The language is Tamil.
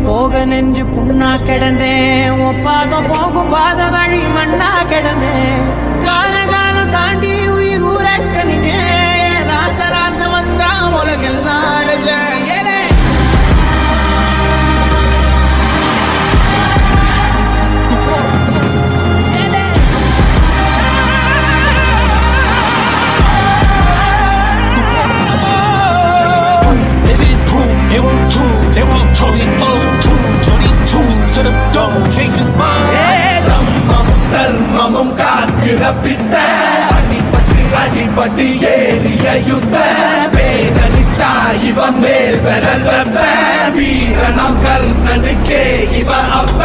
போக நெஞ்சு புண்ணா கிடந்தேன், ஒப்பாதம் போகும் பாத வழி மண்ணா கிடந்தேன். காலம் தாண்டி உயிர் ஊரக்கணிச்சேன், ராச ராச வந்தா உலகெல்லாம் அடைஞ்சேன். தர்மமும் காக்கிற பித்த அடிபட்டு ஏறிய யுத்த வேதனிச்சா இவன் மேல் விரல் வெப்ப வீரனாம் கர்ணனுக்கே இவ அப்ப